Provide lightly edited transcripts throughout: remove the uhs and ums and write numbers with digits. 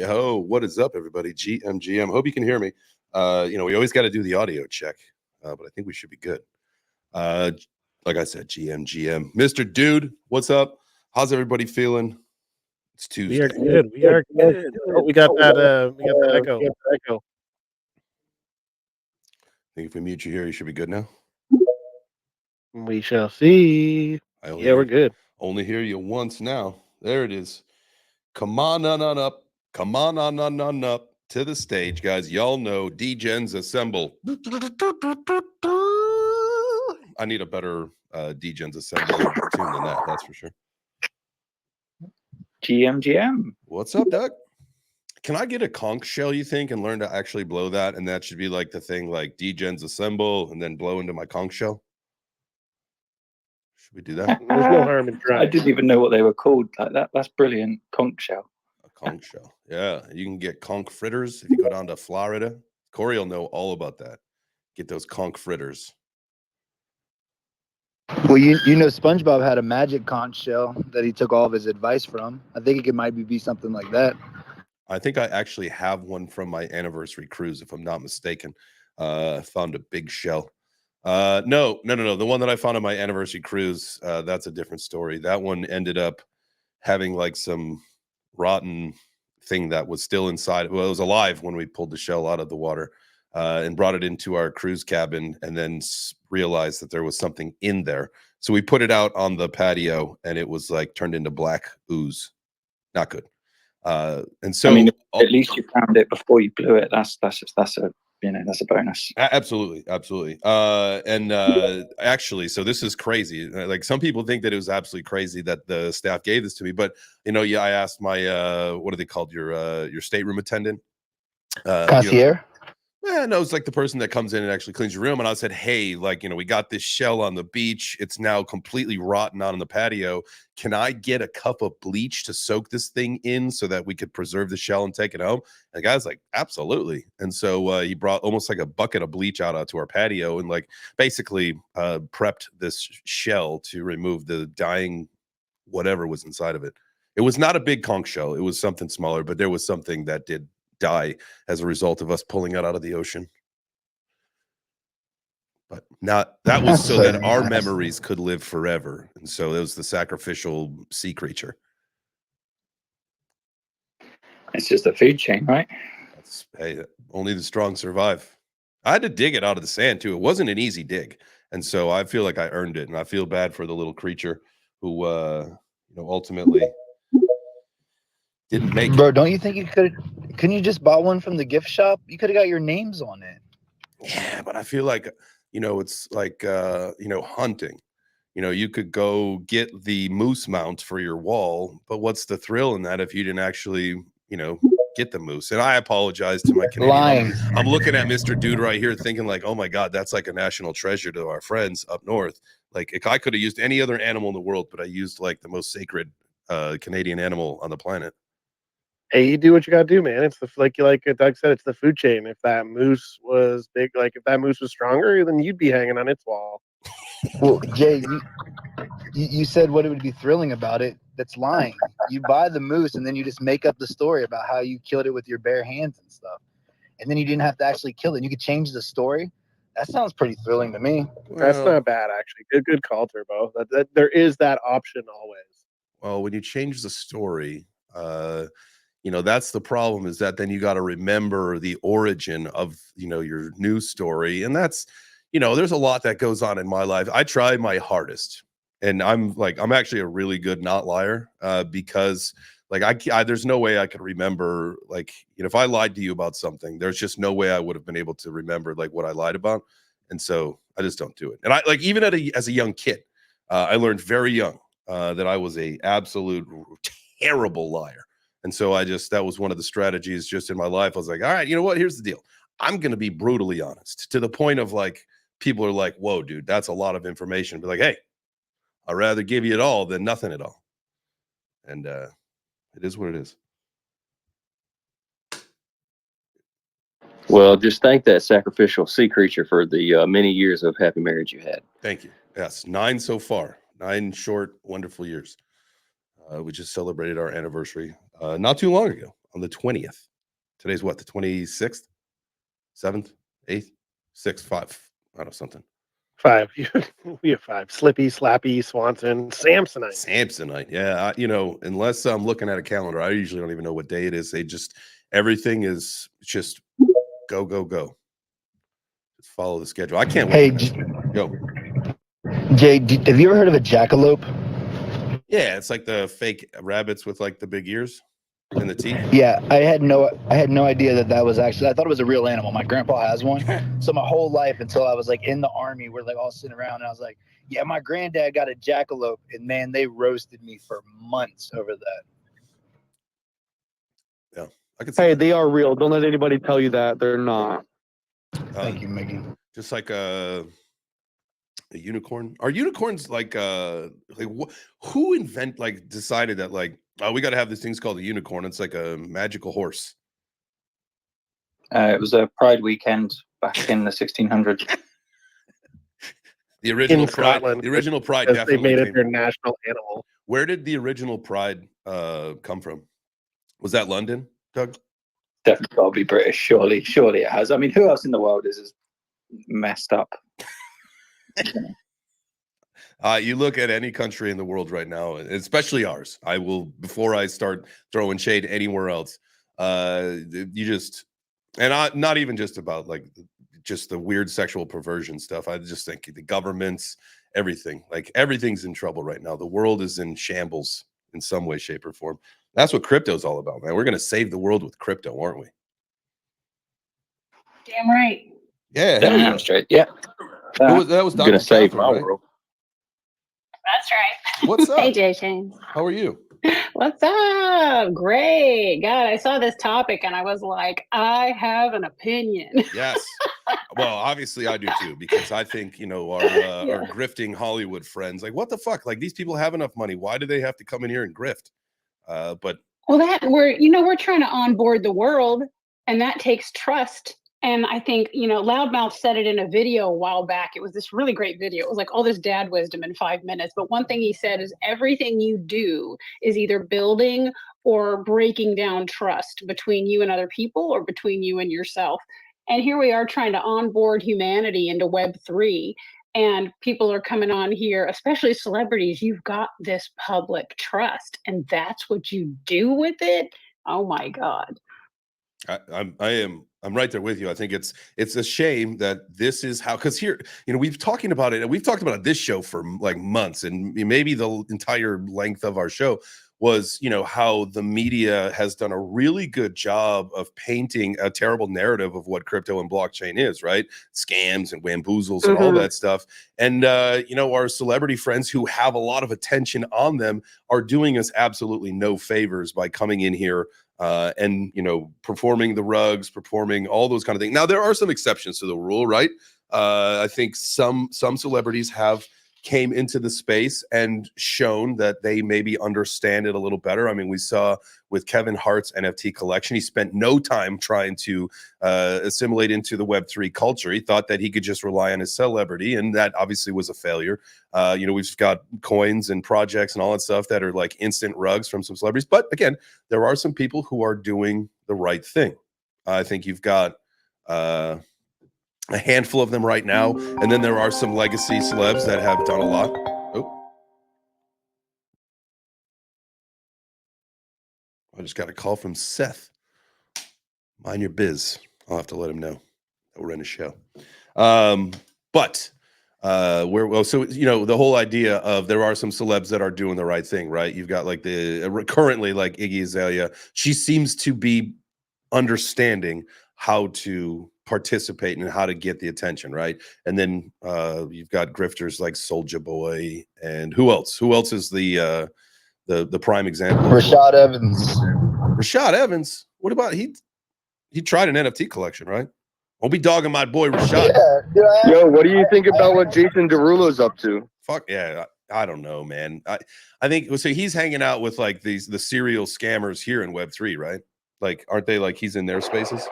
Yo, what is up, everybody? GM. Hope you can hear me. We always got to do the audio check, but I think we should be good. Like I said, GM. Mr. Dude, what's up? How's everybody feeling? It's Tuesday. We are good. We are good. Oh, we got that. We got the echo. I think if we mute you here, you should be good now. We shall see. Yeah, we're good. Only hear you once now. There it is. Come on up. Come on up to the stage, guys. Y'all know JChains assemble. I need a better JChains assemble tune than that. That's for sure. GM. What's up, Doug? Can I get a conch shell, you think, and learn to actually blow that? And that should be like the thing, like JChains assemble and then blow into my conch shell. Should we do that? There's no harm in trying. I didn't even know what they were called like that. That's brilliant. Conch shell. A conch shell. Yeah. You can get conch fritters if you go down to Florida. Corey will know all about that. Get those conch fritters. Well, you know, SpongeBob had a magic conch shell that he took all of his advice from. I think it might be something like that. I think I actually have one from my anniversary cruise, if I'm not mistaken. I found a big shell. No. The one that I found on my anniversary cruise, that's a different story. That one ended up having like some rotten thing that was still inside. Well, it was alive when we pulled the shell out of the water and brought it into our cruise cabin, and then realized that there was something in there. So we put it out on the patio, and it was like turned into black ooze. Not good. And so, I mean, at least you found it before you blew it. That's a bonus. Absolutely. Actually, so this is crazy. Like, some people think that it was absolutely crazy that the staff gave this to me, but I asked my what are they called, your stateroom attendant, concierge. No, it's like the person that comes in and actually cleans your room. And I said, hey, we got this shell on the beach. It's now completely rotten out on the patio. Can I get a cup of bleach to soak this thing in so that we could preserve the shell and take it home? And the guy's like, absolutely. And so he brought almost like a bucket of bleach out to our patio and basically prepped this shell to remove the dying whatever was inside of it. It was not a big conch shell. It was something smaller, but there was something that did die as a result of us pulling it out of the ocean. But that was so that our memories could live forever. And so it was the sacrificial sea creature. It's just a food chain, right? Hey, only the strong survive. I had to dig it out of the sand too. It wasn't an easy dig. And so I feel like I earned it. And I feel bad for the little creature who ultimately didn't make it. Bro, don't you think couldn't you just bought one from the gift shop? You could have got your names on it. Yeah, but I feel like, it's like, hunting. You could go get the moose mount for your wall, but what's the thrill in that if you didn't actually, get the moose? And I apologize to my Canadian. I'm looking at Mr. Dude right here thinking like, oh my God, that's like a national treasure to our friends up north. Like, if I could have used any other animal in the world, but I used like the most sacred Canadian animal on the planet. Hey, you do what you gotta do, man. It's like Doug said, it's the food chain. If that moose was big, if that moose was stronger, then you'd be hanging on its wall. Well, Jay, you said what it would be thrilling about it. That's lying. You buy the moose and then you just make up the story about how you killed it with your bare hands and stuff. And then you didn't have to actually kill it. You could change the story. That sounds pretty thrilling to me. That's not bad, actually. Good call, Turbo. That there is that option always. Well, when you change the story, that's the problem, is that then you got to remember the origin of, your news story. And that's, there's a lot that goes on in my life. I try my hardest, and I'm actually a really good not liar because there's no way I could remember, if I lied to you about something, there's just no way I would have been able to remember what I lied about. And so I just don't do it. And I even as a young kid, I learned very young that I was a absolute terrible liar. And so that was one of the strategies just in my life. I was like, all right, you know what? Here's the deal. I'm going to be brutally honest, to the point of people are like, whoa, dude, that's a lot of information. Be like, hey, I'd rather give you it all than nothing at all. And it is what it is. Well, just thank that sacrificial sea creature for the many years of happy marriage you had. Thank you. Yes, 9 so far. 9 short, wonderful years. We just celebrated our anniversary not too long ago. on the 20th. Today's what, the 26th, 7th, 8th, 6th, 5, I don't know, something. 5. We have 5. Slippy, Slappy, Swanson, Samsonite. Samsonite, yeah. You know, unless I'm looking at a calendar, I usually don't even know what day it is. They just, everything is just go, go, go. Just follow the schedule. I can't wait. Hey, Yo. Jay, have you ever heard of a jackalope? Yeah, it's like the fake rabbits with like the big ears and the teeth. Yeah, I had no idea that was actually. I thought it was a real animal. My grandpa has one. So my whole life until I was like in the army, we're like all sitting around, and I was like, "Yeah, my granddad got a jackalope," and man, they roasted me for months over that. Yeah, I can see Hey, that. they are real. Don't let anybody tell you that they're not. Thank you, Mickey. Just like a unicorn. Are unicorns like who decided that like, oh, we got to have these things called a unicorn? It's like a magical horse. It was a Pride weekend back in the 1600s. The original In Pride. Scotland, The original Pride because they definitely made it came. their national animal. Where did the original Pride come from? Was that London, Doug? Definitely got to be British. Surely it has. I mean, who else in the world is as messed up? You look at any country in the world right now, especially ours. I will, before I start throwing shade anywhere else, you just, and not even just about like just the weird sexual perversion stuff. I just think the governments, everything, like everything's in trouble right now. The world is in shambles in some way, shape, or form. That's what crypto's all about, man. We're going to save the world with crypto, aren't we? Damn right. Yeah, hell yeah. Damn straight. Yeah. That was I'm gonna Dr. save Catherine, my right? world. That's right. What's up? Hey, JChains. How are you? What's up? Great. God, I saw this topic and I was like, I have an opinion. Yes. Well, obviously I do too, because I think, you know, our Yeah. grifting Hollywood friends, like, what the fuck? Like, these people have enough money. Why do they have to come in here and grift? But Well, we're trying to onboard the world, and that takes trust. And I think, Loudmouth said it in a video a while back. It was this really great video. It was like all this dad wisdom in 5 minutes. But one thing he said is everything you do is either building or breaking down trust between you and other people or between you and yourself. And here we are trying to onboard humanity into Web3. And people are coming on here, especially celebrities. You've got this public trust, and that's what you do with it. Oh my God. I'm right there with you. I think it's a shame that this is how, because here, you know, we've talked about it this show for like months, and maybe the entire length of our show was, you know, how the media has done a really good job of painting a terrible narrative of what crypto and blockchain is, right? Scams and bamboozles and all that stuff. And you know, our celebrity friends who have a lot of attention on them are doing us absolutely no favors by coming in here and, you know, performing the rugs, performing all those kind of things. Now, there are some exceptions to the rule, right? I think some celebrities have came into the space and shown that they maybe understand it a little better. I mean, we saw with Kevin Hart's NFT collection, he spent no time trying to assimilate into the Web3 culture. He thought that he could just rely on his celebrity, and that obviously was a failure. You know, we've got coins and projects and all that stuff that are like instant rugs from some celebrities. But again, there are some people who are doing the right thing. I think you've got a handful of them right now, and then there are some legacy celebs that have done a lot. Oh, I just got a call from Seth. Mind your biz. I'll have to let him know that we're in a show. But so, you know, the whole idea of there are some celebs that are doing the right thing, right? You've got like currently like Iggy Azalea. She seems to be understanding how to participate and how to get the attention, right? And then you've got grifters like Soulja Boy, and who else? Who else is the prime example? Rashad Evans. Rashad Evans. What about he tried an NFT collection, right? Won't be dogging my boy Rashad. Yeah, Yo, what do you think about what Jason Derulo's up to? Fuck yeah, I don't know, man. I think so. He's hanging out with like the serial scammers here in Web3, right? Like, aren't they like he's in their spaces?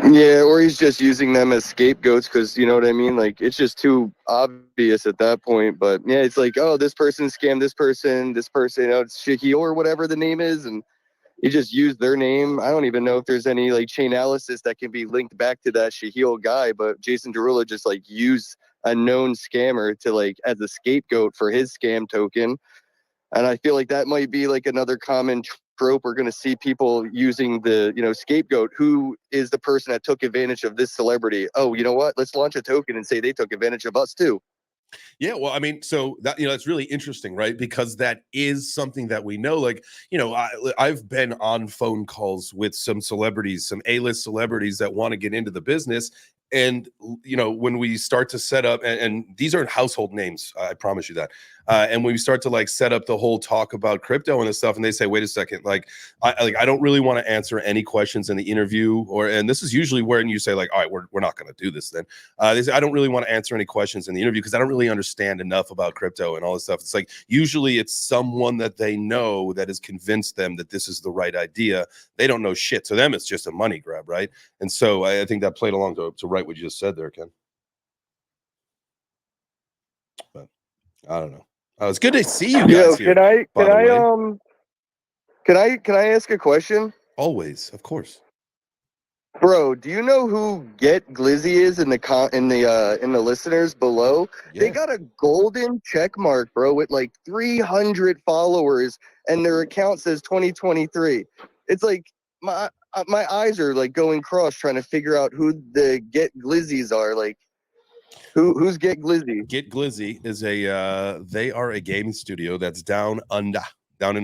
Yeah, or he's just using them as scapegoats because, you know what I mean? Like, it's just too obvious at that point. But yeah, it's like, oh, this person scammed this person, it's Shiki or whatever the name is. And You just use their name. I don't even know if there's any like chain analysis that can be linked back to that Shahil guy, but Jason Derulo just like used a known scammer to like as a scapegoat for his scam token. And I feel like that might be like another common trope. We're going to see people using the, scapegoat. Who is the person that took advantage of this celebrity? Oh, you know what? Let's launch a token and say they took advantage of us too. Yeah, well, I mean, so that it's really interesting, right? Because that is something that we know. Like, I've been on phone calls with some celebrities, some A-list celebrities that want to get into the business. And when we start to set up, and these aren't household names, I promise you that. And when we start to like set up the whole talk about crypto and this stuff, and they say, "Wait a second, I don't really want to answer any questions in the interview," and this is usually when you say like, "All right, we're not going to do this." Then they say, "I don't really want to answer any questions in the interview because I don't really understand enough about crypto and all this stuff." It's like usually it's someone that they know that has convinced them that this is the right idea. They don't know shit. To them, it's just a money grab, right? And so I think that played along to right what you just said there, Ken. But I don't know. It's good to see you guys here. Can I ask a question? Always, of course. Bro, do you know who Get Glizzy is in the listeners below? Yeah. They got a golden check mark, bro, with like 300 followers, and their account says 2023. It's like my eyes are like going cross trying to figure out who the Get Glizzies are. Like, who's Get Glizzy? Get Glizzy is they are a gaming studio that's down in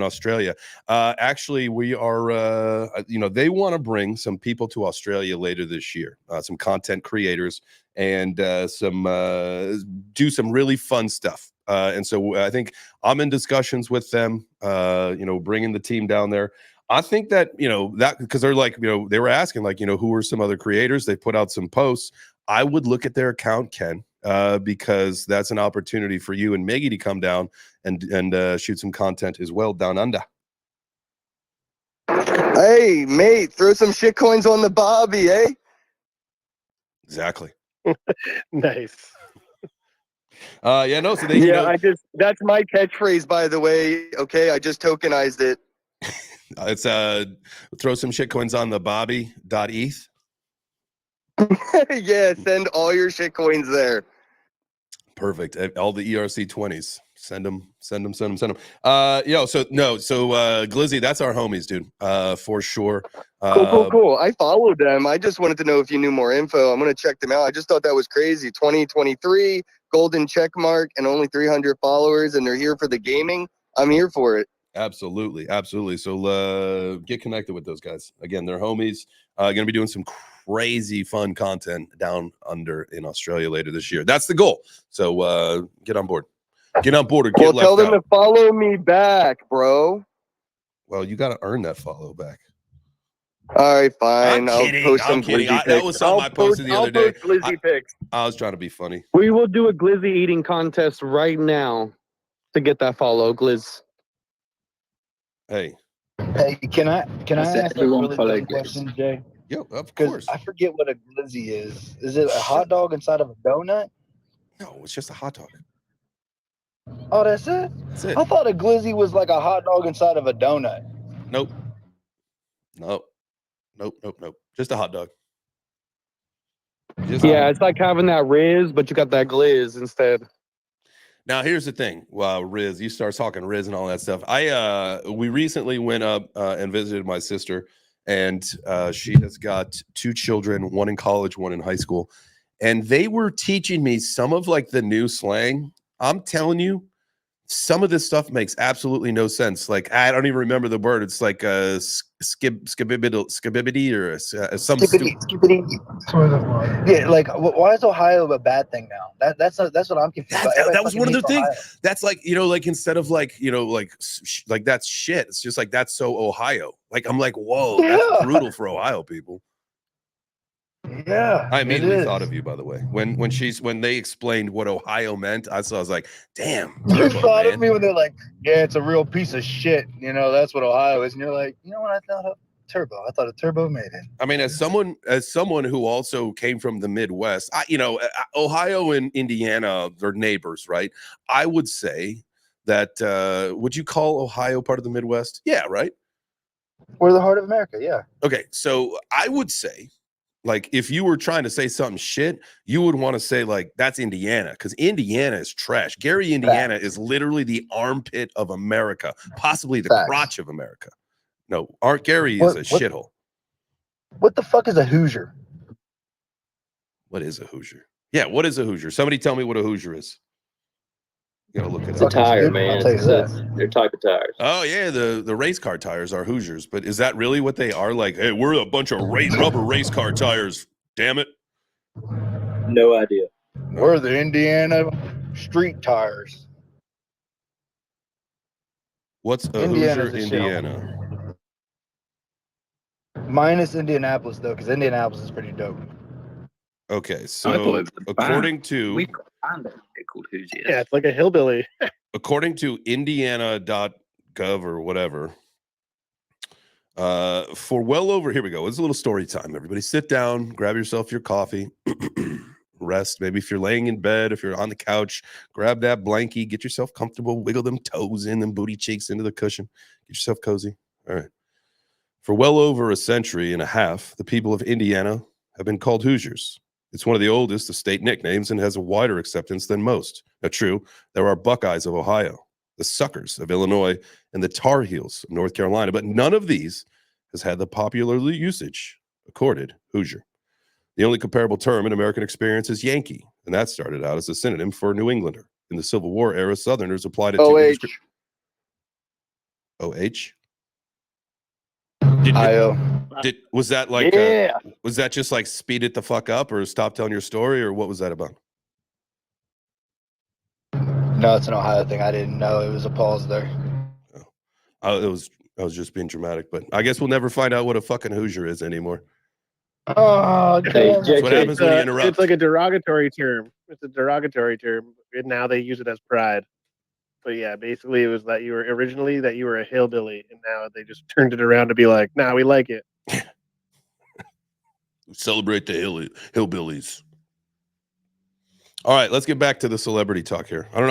Australia. Actually, we are, they want to bring some people to Australia later this year, some content creators, and do some really fun stuff. And so I think I'm in discussions with them, bringing the team down there. I think that, that because they're like, they were asking like, who are some other creators? They put out some posts. I would look at their account, Ken, because that's an opportunity for you and Maggie to come down and shoot some content as well down under. Hey, mate, throw some shit coins on the Bobby, eh? Exactly. Nice. Yeah, no, so they, that's my catchphrase, by the way. Okay, I just tokenized it. It's throw some shit coins on the Bobby.eth. Yeah, send all your shit coins there. Perfect. All the ERC20s. Send them. So Glizzy, that's our homies, dude. For sure. Cool. I followed them. I just wanted to know if you knew more info. I'm gonna check them out. I just thought that was crazy. 2023, golden check mark, and only 300 followers, and they're here for the gaming. I'm here for it. Absolutely. So get connected with those guys. Again, they're homies. Gonna be doing some crazy fun content down under in Australia later this year. That's the goal. So get on board. Get on board or get left tell them out. to follow me back, bro. Well, you got to earn that follow back. All right, fine. I'm kidding. That was something I posted the other day. I was trying to be funny. We will do a glizzy eating contest right now to get that follow, Glizz. Hey, can I ask a really dumb question, Jay? Yeah, of course. I forget what a glizzy is. Is it a hot dog inside of a donut? No, it's just a hot dog. Oh, that's it? That's it. I thought a glizzy was like a hot dog inside of a donut. Nope. Just a hot dog. It's like having that Riz, but you got that glizz instead. Now, here's the thing. Wow, Riz, you start talking Riz and all that stuff. We recently went up and visited my sister, and she has got 2 children, one in college, one in high school. And they were teaching me some of like the new slang. I'm telling you, some of this stuff makes absolutely no sense. Like, I don't even remember the word. It's like skibbity or some skibbity. Yeah, like why is Ohio a bad thing now? That's what I'm confused about. That was one of the things. That's like, like instead of like, like that's shit. It's just like, that's so Ohio. Like, I'm like, whoa, that's brutal for Ohio people. Yeah, I immediately thought of you, by the way. When they explained what Ohio meant, I was like, damn. You thought of me when they're like, yeah, it's a real piece of shit. That's what Ohio is. And you're like, you know what I thought of? Turbo. I thought a turbo made it. I mean, as someone who also came from the Midwest, Ohio and Indiana, they're neighbors, right? I would say that would you call Ohio part of the Midwest? Yeah, right. We're the heart of America. Yeah. Okay, so I would say, like, if you were trying to say something shit, you would want to say, like, that's Indiana, because Indiana is trash. Gary, Indiana is literally the armpit of America, possibly the crotch of America. No, Gary is a shithole. What the fuck is a Hoosier? What is a Hoosier? Yeah, what is a Hoosier? Somebody tell me what a Hoosier is. You gotta look it It's a up. tire, man. I'll tell you that. They're type of tires. Oh yeah, the race car tires are Hoosiers, but is that really what they are? Like, hey, we're a bunch of rubber race car tires. Damn it. No idea. We're the Indiana street tires. What's a Indiana's Hoosier, a shithole. Indiana? Minus Indianapolis though, because Indianapolis is pretty dope. Okay, I thought so it was the according band. to We've got a band over here called Hoosiers. Yeah, it's like a hillbilly. according to indiana.gov or whatever, for well over, here we go. It's a little story time. Everybody sit down, grab yourself your coffee, rest. Maybe if you're laying in bed, if you're on the couch, grab that blankie, get yourself comfortable, wiggle them toes in, them booty cheeks into the cushion, get yourself cozy. All right. For well over a century and a half, the people of Indiana have been called Hoosiers. It's one of the oldest of state nicknames and has a wider acceptance than most. Now, true, there are Buckeyes of Ohio, the Suckers of Illinois, and the Tar Heels of North Carolina, but none of these has had the popular usage accorded Hoosier. The only comparable term in American experience is Yankee, and that started out as a synonym for New Englander. In the Civil War era, Southerners applied it OH. to OH. Was that like was that just like speed it the fuck up or stop telling your story, or what was that about? No, it's an Ohio thing. I didn't know. It was a pause there. I was just being dramatic, but I guess we'll never find out what a fucking Hoosier is anymore. Oh, Hey, That's what happens when you interrupt. It's like a derogatory term. It's a derogatory term, and now they use it as pride. But yeah, basically it was that you were originally that you were a hillbilly, and now they just turned it around to be like, nah, we like it. Celebrate the hillbillies. All right, let's get back to the celebrity talk here. I don't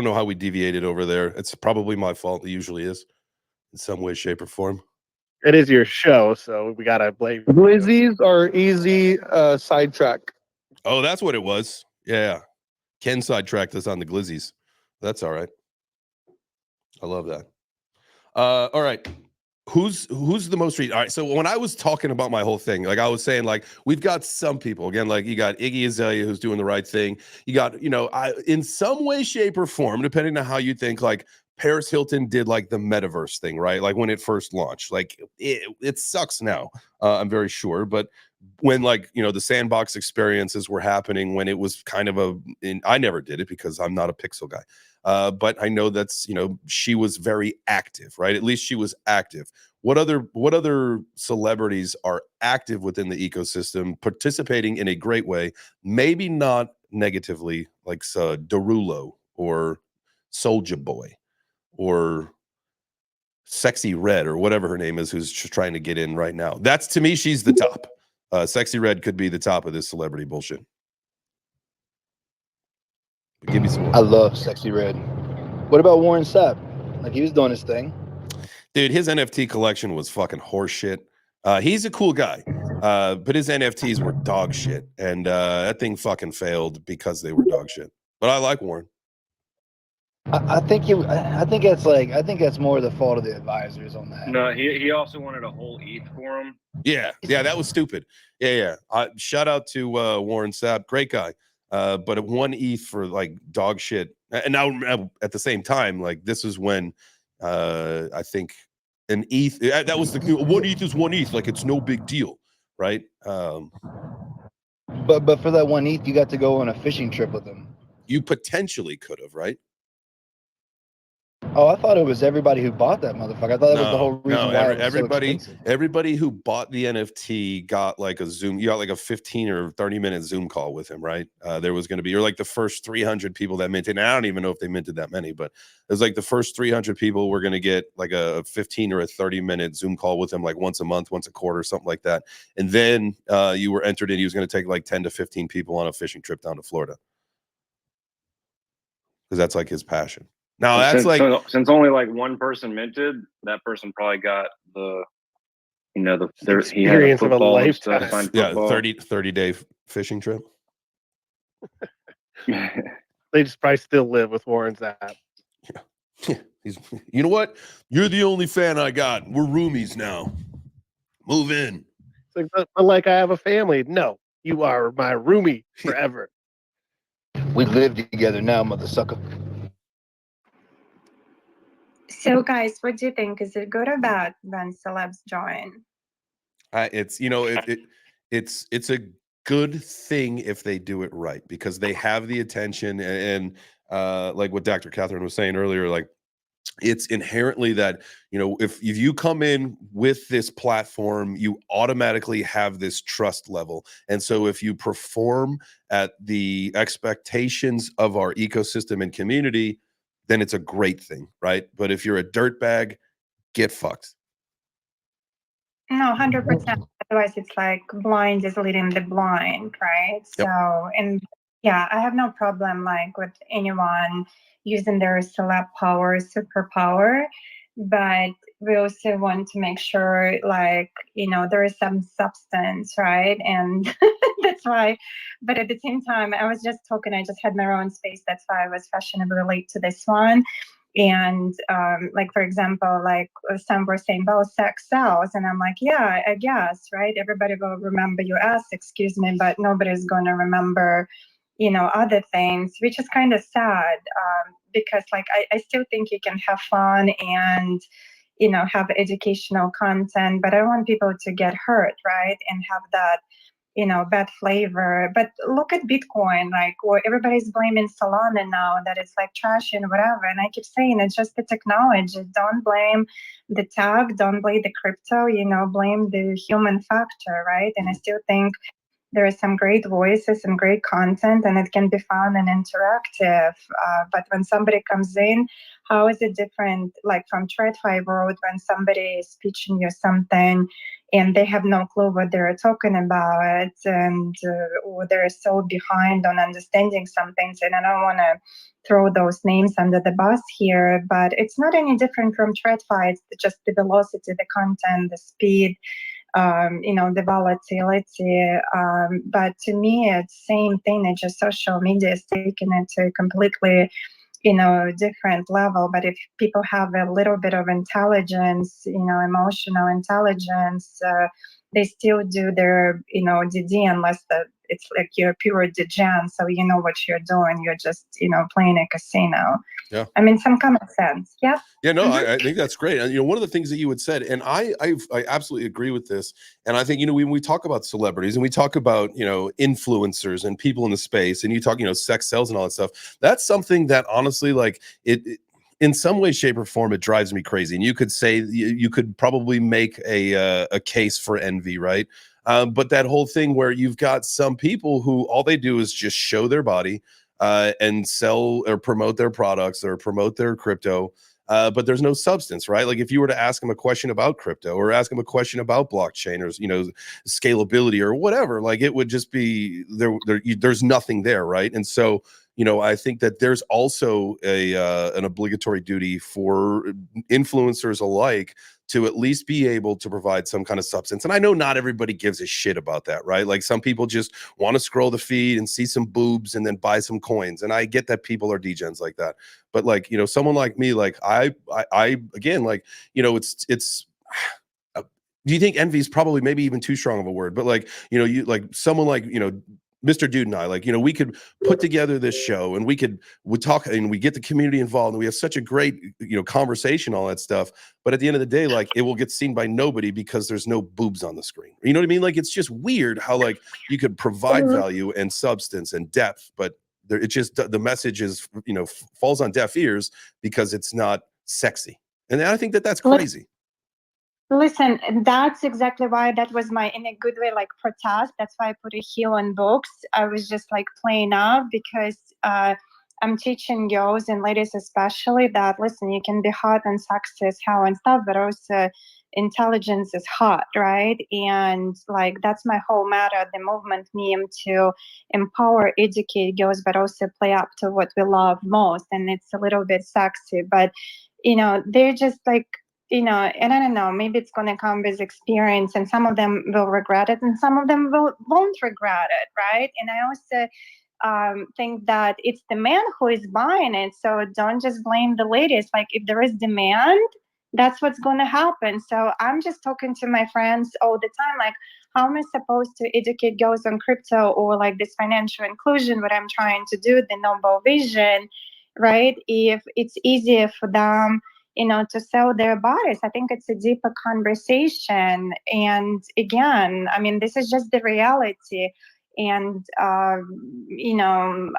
know how we deviated over there. It's probably my fault. It usually is in some way, shape, or form. It is your show, so we gotta blame. Glizzies are easy sidetrack. Oh, that's what it was. Yeah. Ken sidetracked us on the glizzies. That's all right. I love that. All right. Who's the most all right, so when I was talking about my whole thing, like I was saying, like we've got some people, again, like you got Iggy Azalea who's doing the right thing. You got, in some way, shape, or form, depending on how you think, like Paris Hilton did like the metaverse thing, right? Like when it first launched, like it sucks now, I'm very sure. But when the sandbox experiences were happening, when it was kind of I never did it because I'm not a pixel guy. But I know that's, she was very active, right? At least she was active. What other celebrities are active within the ecosystem, participating in a great way, maybe not negatively, like Derulo or Soulja Boy or Sexy Red or whatever her name is, who's just trying to get in right now. That's, to me, she's the top. Sexy Red could be the top of this celebrity bullshit. But give me some more. I love Sexy Red. What about Warren Sapp? Like, he was doing his thing. Dude, his NFT collection was fucking horseshit. He's a cool guy, but his NFTs were dog shit, and that thing fucking failed because they were dog shit. But I like Warren. I think that's more the fault of the advisors on that. No, he also wanted a whole ETH for him. Yeah, that was stupid. Yeah. Shout out to Warren Sapp, great guy. But 1 ETH for like dog shit. And now at the same time, like this is when I think an ETH, that was the 1 ETH is 1 ETH, like it's no big deal, right? But for that 1 ETH, you got to go on a fishing trip with them. You potentially could have, right? Oh, I thought it was everybody who bought that motherfucker. I thought that was the whole reason why it was so expensive. Everybody who bought the NFT got like a Zoom. You got like a 15 or 30-minute Zoom call with him, right? There was going to be, or like the first 300 people that minted. And I don't even know if they minted that many, but it was like the first 300 people were going to get like a 15 or a 30-minute Zoom call with him, like once a month, once a quarter, something like that. And then you were entered in. He was going to take like 10 to 15 people on a fishing trip down to Florida because that's like his passion. Now that's since only like one person minted, that person probably got the You know, he had a Experience of a football and stuff, lifetime. signed Yeah, football. 30-day fishing trip. They just probably still live with Warren's app. He's, you know what? You're the only fan I got. We're roomies now. Move in. It's like, but like I have a family. No, you are my roomie forever. We live together now, mother sucker. So, guys, what do you think? Is it good or bad when celebs join? It's it's a good thing if they do it right, because they have the attention and like what Dr. Catherine was saying earlier, like it's inherently that, you know, if you come in with this platform, you automatically have this trust level. And so if you perform at the expectations of our ecosystem and community, then it's a great thing, right? But if you're a dirtbag, get fucked. No, 100%. Otherwise, it's like blind is leading the blind, right? Yep. So, and yeah, I have no problem like with anyone using their celeb power, superpower, but we also want to make sure, like, you know, there is some substance, right? And that's why. But at the same time, I was just talking. I just had my own space. That's why I was fashionably late to this one. And like, for example, like some were saying, well, sex sells. And I'm like, yeah, I guess, right? Everybody will remember your ass, excuse me, but nobody's going to remember, you know, other things, which is kind of sad because like, I still think you can have fun and, you know, have educational content, but I want people to get hurt, right? And have that, you know, bad flavor. But look at Bitcoin, like, or everybody's blaming Solana now that it's like trash and whatever. And I keep saying it's just the technology. Don't blame the tech, don't blame the crypto, you know, blame the human factor, right? And I still think there are some great voices and great content, and it can be fun and interactive. But when somebody comes in, how is it different, like from TradFi world, when somebody is pitching you something and they have no clue what they're talking about, and or they're so behind on understanding some things. And I don't want to throw those names under the bus here, but it's not any different from TradFi. It's just the velocity, the content, the speed, you know, the volatility. But to me, it's same thing. It's just social media is taking it to a completely, you know, different level. But if people have a little bit of intelligence, you know, emotional intelligence, they still do their, you know, DD, unless it's like you're pure degen, so you know what you're doing. You're just, you know, playing a casino. Yeah. I mean, some common sense. Yeah. Yeah, no, I think that's great. And, you know, one of the things that you had said, and I absolutely agree with this. And I think, you know, when we talk about celebrities and we talk about, you know, influencers and people in the space, and you talk, you know, sex sells and all that stuff, that's something that honestly, like it in some way, shape, or form, it drives me crazy. And you could say, you could probably make a case for envy, right? But that whole thing where you've got some people who all they do is just show their body and sell or promote their products or promote their crypto. But there's no substance, right? Like if you were to ask them a question about crypto or ask them a question about blockchain or, you know, scalability or whatever, like it would just be there's nothing there, right? And so, you know, I think that there's also an obligatory duty for influencers alike to at least be able to provide some kind of substance. And I know not everybody gives a shit about that, right? Like some people just want to scroll the feed and see some boobs and then buy some coins. And I get that people are degens like that. But like, you know, someone like me, like I again, like, you know, it's do you think envy is probably maybe even too strong of a word, but like, you know, you like someone like, you know, Mr. Dude and I, like, you know, we could put together this show and we talk and we get the community involved and we have such a great, you know, conversation, all that stuff. But at the end of the day, like it will get seen by nobody because there's no boobs on the screen. You know what I mean? Like, it's just weird how like you could provide value and substance and depth, but it just, the message is, you know, falls on deaf ears because it's not sexy. And I think that that's crazy. Listen, that's exactly why that was my, in a good way, like protest. That's why I put a heel on books. I was just like playing up because I'm teaching girls and ladies especially that, listen, you can be hot and sexy as hell and stuff, but also intelligence is hot, right? And like, that's my whole matter, the movement meme, to empower, educate girls, but also play up to what we love most. And it's a little bit sexy, but, you know, they're just like, and I don't know, maybe it's going to come with experience, and some of them will regret it and some of them won't regret it, right? And I also think that it's the man who is buying it. So don't just blame the ladies. Like, if there is demand, that's what's going to happen. So I'm just talking to my friends all the time, like, how am I supposed to educate girls on crypto or like this financial inclusion, what I'm trying to do, the noble vision, right? If it's easier for them, to sell their bodies. I think it's a deeper conversation. And again, I mean, this is just the reality. And, I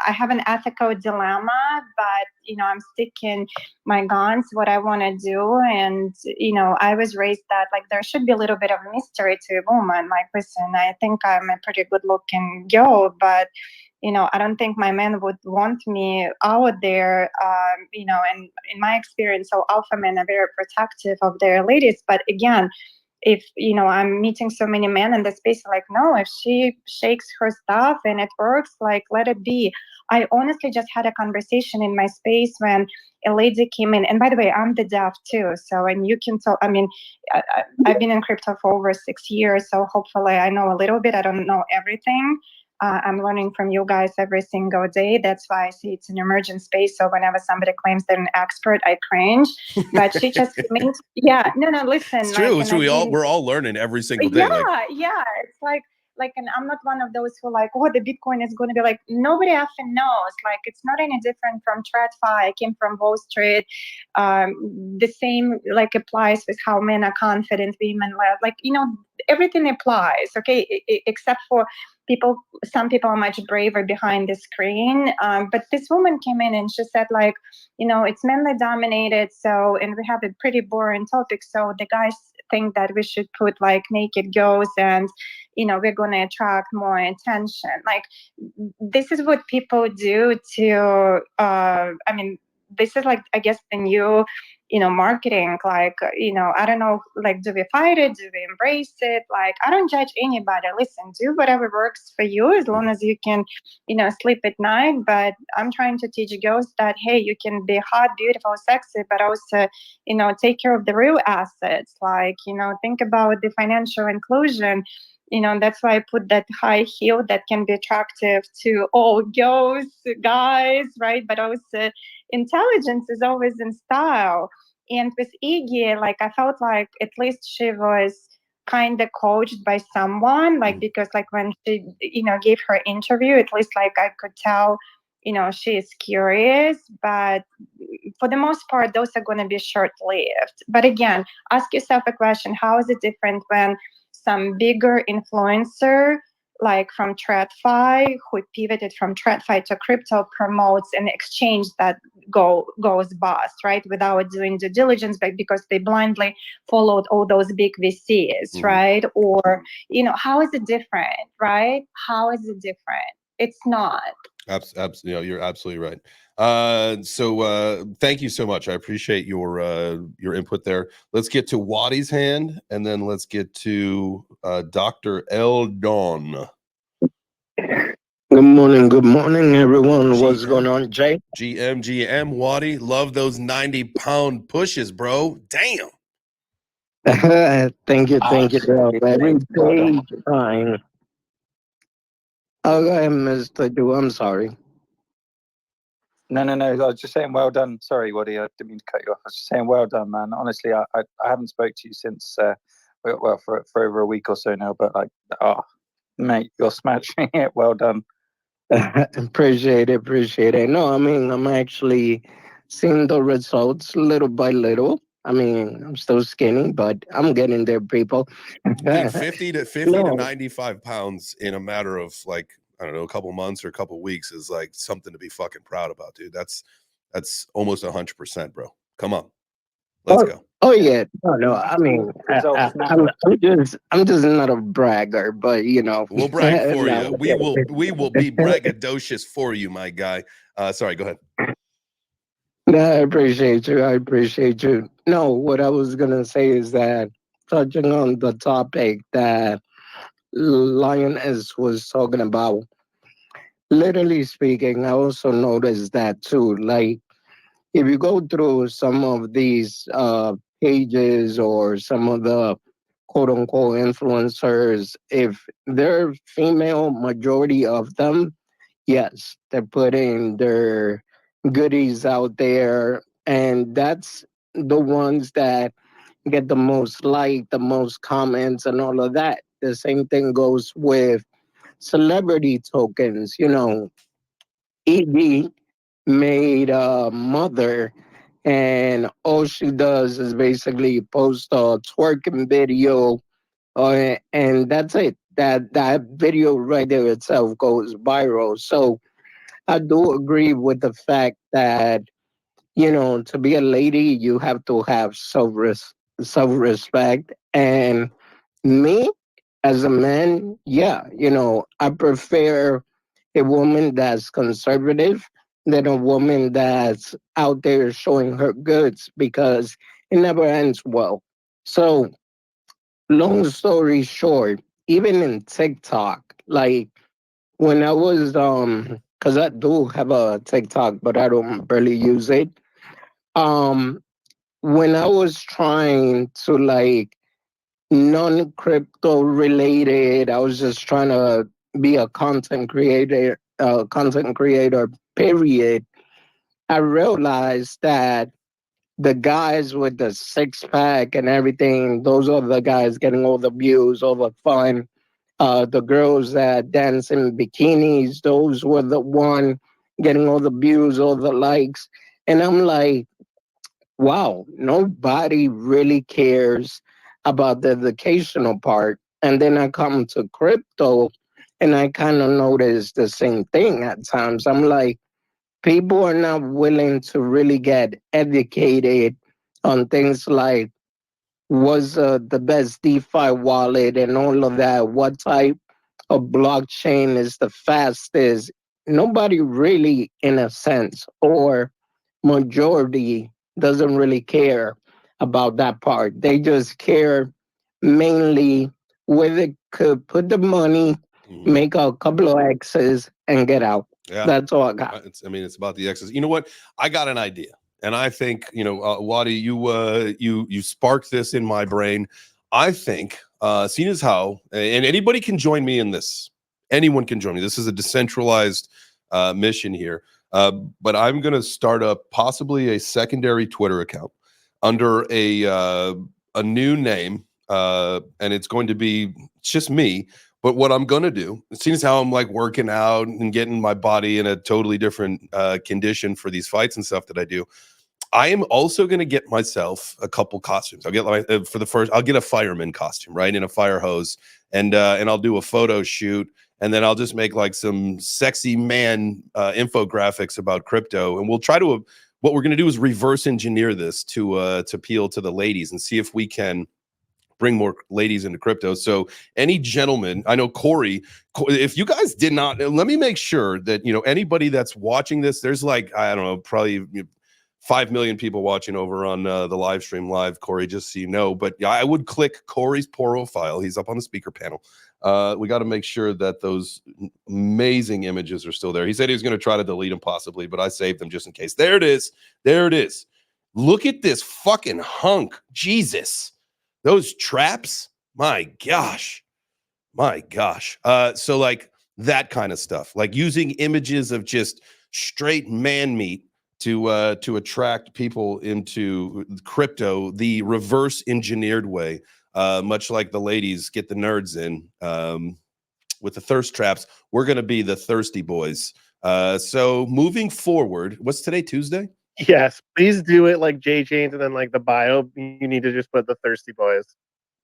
have an ethical dilemma, but, I'm sticking my guns, what I want to do. And, I was raised that, like, there should be a little bit of mystery to a woman. Like, listen, I think I'm a pretty good looking girl, but, I don't think my man would want me out there, and in my experience, so alpha men are very protective of their ladies. But again, if, I'm meeting so many men in the space, like, no, if she shakes her stuff and it works, like, let it be. I honestly just had a conversation in my space when a lady came in, and by the way, I'm the dev too. So, and you can tell, I mean, I've been in crypto for over 6 years. So hopefully I know a little bit. I don't know everything. I'm learning from you guys every single day. That's why I see it's an emergent space. So whenever somebody claims they're an expert, I cringe. But she just means, yeah, no, listen. It's true. Like, It's true. We're all learning every single day. Yeah. It's like, and I'm not one of those who like, oh, the Bitcoin is going to be like, nobody effing knows. Like, it's not any different from TradFi. I came from Wall Street. The same like applies with how men are confident, women like, everything applies. Okay, except for some people are much braver behind the screen. But this woman came in and she said, like, it's mainly dominated. So, and we have a pretty boring topic. So the guys think that we should put like naked girls and, we're going to attract more attention. Like, this is what people do to, this is like, I guess, the new, marketing. Like, I don't know, like, do we fight it? Do we embrace it? Like, I don't judge anybody. Listen, do whatever works for you as long as you can, sleep at night. But I'm trying to teach girls that, hey, you can be hot, beautiful, sexy, but also, take care of the real assets. Like, think about the financial inclusion. That's why I put that high heel that can be attractive to all girls, guys, right? But also intelligence is always in style. And with Iggy, like, I felt like at least she was kind of coached by someone, like, because like when she, gave her interview, at least like I could tell, she is curious, but for the most part, those are going to be short-lived. But again, ask yourself a question: how is it different when some bigger influencer, like from TradFi, who pivoted from TradFi to crypto, promotes an exchange that goes bust, right, without doing due diligence, but because they blindly followed all those big VCs, right? Or, how is it different, right? How is it different? It's not. Absolutely, you're absolutely right. So thank you so much. I appreciate your input there. Let's get to Waddy's hand, and then let's get to Dr. L. Dawn. Good morning, everyone. What's going on, Jay? GM, Waddy. Love those 90-pound pushes, bro. Damn. Thank you, bro. Every day, fine. Okay, Mr. Du, I'm sorry. No. I was just saying, well done. Sorry, Waddy, I didn't mean to cut you off. I was just saying, well done, man. Honestly, I haven't spoke to you since, for over a week or so now. But like, mate, you're smashing it. Well done. Appreciate it. No, I mean, I'm actually seeing the results little by little. I mean, I'm still skinny, but I'm getting there, people. Dude, 50 to 95 pounds in a matter of like, I don't know, a couple months or a couple weeks is like something to be fucking proud about, dude. That's almost 100%, bro. Come on, let's go. Oh yeah, no. I mean, I'm just not a bragger, but we'll brag for you. We will be braggadocious for you, my guy. Sorry, go ahead. No, I appreciate you. No, what I was gonna say is that, touching on the topic that Lioness was talking about, literally speaking, I also noticed that too. Like, if you go through some of these pages or some of the quote unquote influencers, if they're female, majority of them, yes, they're putting their goodies out there. And that's the ones that get the most like, the most comments, and all of that. The same thing goes with celebrity tokens. You know, Iggy made a mother, and all she does is basically post a twerking video, and that's it. That video right there itself goes viral. So I do agree with the fact that, you know, to be a lady, you have to have self respect. And me as a man, yeah, you know, I prefer a woman that's conservative than a woman that's out there showing her goods, because it never ends well. So, long story short, even in TikTok, like when I was because I do have a TikTok, but I don't barely use it. Um, when I was trying to like non-crypto related, I was just trying to be a content creator, period. I realized that the guys with the six pack and everything, those are the guys getting all the views, all the fun. The girls that dance in bikinis, those were the one getting all the views, all the likes. And I'm like, wow, nobody really cares about the educational part. And then I come to crypto and I kind of notice the same thing at times. I'm like, people are not willing to really get educated on things like what's the best DeFi wallet and all of that, what type of blockchain is the fastest. Nobody really, in a sense, or majority doesn't really care about that part. They just care mainly where they could put the money, make a couple of X's, and get out. Yeah, that's all I got. I mean, it's about the X's. You know what? I got an idea, and I think, you know, Wadi, you sparked this in my brain. I think, seeing as how, and anybody can join me in this. Anyone can join me. This is a decentralized mission here. But I'm going to start up possibly a secondary Twitter account under a new name, and it's going to be just me. But what I'm going to do, seeing as how I'm like working out and getting my body in a totally different condition for these fights and stuff that I do, I am also going to get myself a couple costumes. I'll get I'll get a fireman costume, right, and a fire hose, and I'll do a photo shoot, and then I'll just make like some sexy man infographics about crypto, and we'll try to. What we're going to do is reverse engineer this to appeal to the ladies and see if we can bring more ladies into crypto. So any gentleman, I know Corey, if you guys did not, let me make sure that, you know, anybody that's watching this, there's like, I don't know, probably 5 million people watching over on the live stream live, Corey, just so you know. But yeah, I would click Corey's profile. He's up on the speaker panel. We got to make sure that those amazing images are still there. He said he was going to try to delete them possibly, but I saved them just in case. There it is. There it is. Look at this fucking hunk. Jesus. Those traps, my gosh. So like that kind of stuff, like using images of just straight man meat to attract people into crypto, the reverse engineered way, much like the ladies get the nerds in with the thirst traps. We're going to be the thirsty boys. So moving forward, what's today, Tuesday? Yes, please do it like JChains, and then like the bio, you need to just put the thirsty boys.